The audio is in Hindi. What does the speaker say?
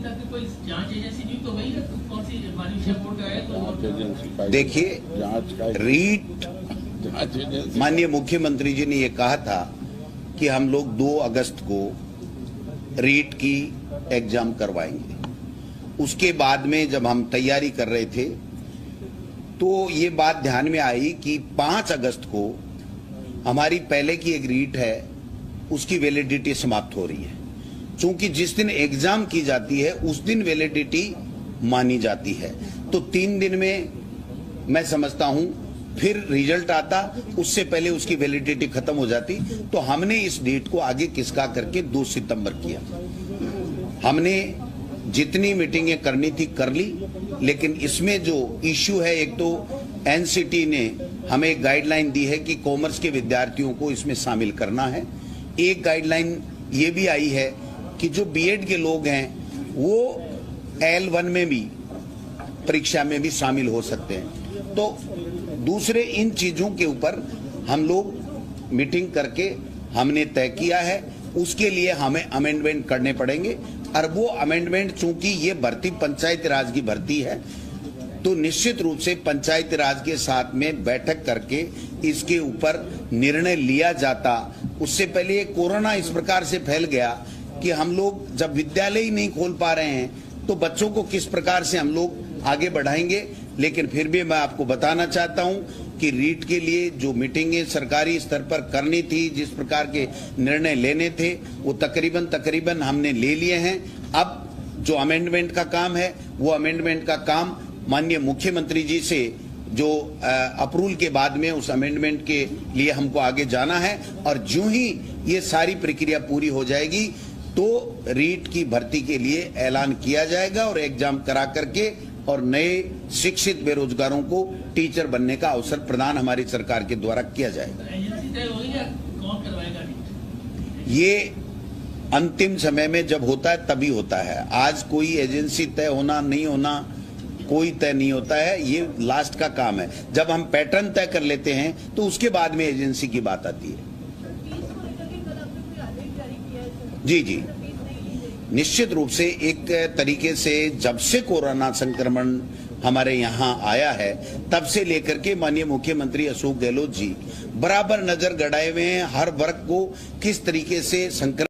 लगता है कि कोई जांच एजेंसी नियुक्त तो वही है, तो कौन सी माननीय बोर्ड का है तो देखिए, रीट माननीय मुख्यमंत्री जी ने ये कहा था कि हम लोग 2 अगस्त को रीट की एग्जाम करवाएंगे। उसके बाद में जब हम तैयारी कर रहे थे तो ये बात ध्यान में आई कि 5 अगस्त को हमारी पहले की एक रीट है, उसकी वैलिडिटी समाप्त हो रही है। चूंकि जिस दिन एग्जाम की जाती है उस दिन वैलिडिटी मानी जाती है, तो 3 दिन में मैं समझता हूं फिर रिजल्ट आता, उससे पहले उसकी वैलिडिटी खत्म हो जाती। तो हमने इस डेट को आगे खिसका करके 2 सितंबर किया। हमने जितनी मीटिंगें करनी थी कर ली, लेकिन इसमें जो इश्यू है, एक तो एनसीटी ने हमें एक गाइडलाइन दी है कि कॉमर्स के विद्यार्थियों को इसमें शामिल करना है। एक गाइडलाइन ये भी आई है कि जो बीएड के लोग हैं वो L1 में भी परीक्षा में भी शामिल हो सकते हैं। तो दूसरे इन चीजों के ऊपर हम लोग मीटिंग करके हमने तय किया है, उसके लिए हमें अमेंडमेंट करने पड़ेंगे। और वो अमेंडमेंट, चूंकि ये भर्ती पंचायत राज की भर्ती है, तो निश्चित रूप से पंचायत राज के साथ में बैठक करके इसके ऊपर निर्णय लिया जाता। उससे पहले कोरोना इस प्रकार से फैल गया कि हम लोग जब विद्यालय ही नहीं खोल पा रहे हैं तो बच्चों को किस प्रकार से हम लोग आगे बढ़ाएंगे। लेकिन फिर भी मैं आपको बताना चाहता हूं कि रीट के लिए जो मीटिंगें सरकारी स्तर पर करनी थी, जिस प्रकार के निर्णय लेने थे, वो तकरीबन हमने ले लिए हैं। अब जो अमेंडमेंट का काम है, वो अमेंडमेंट का काम माननीय मुख्यमंत्री जी से जो अप्रूवल के बाद में उस अमेंडमेंट के लिए हमको आगे जाना है, और जो ही ये सारी प्रक्रिया पूरी हो जाएगी तो रीट की भर्ती के लिए ऐलान किया जाएगा और एग्जाम करा करके और नए शिक्षित बेरोजगारों को टीचर बनने का अवसर प्रदान हमारी सरकार के द्वारा किया जाएगा। कौन करवाएगा? ये अंतिम समय में जब होता है तभी होता है। आज कोई एजेंसी तय होना नहीं होना कोई तय नहीं होता है, ये लास्ट का काम है। जब हम पैटर्न तय कर लेते हैं तो उसके बाद में एजेंसी की बात आती है। जी, निश्चित रूप से एक तरीके से जब से कोरोना संक्रमण हमारे यहाँ आया है तब से लेकर के माननीय मुख्यमंत्री अशोक गहलोत जी बराबर नजर गड़ाए हुए हैं हर वर्ग को किस तरीके से संक्रमण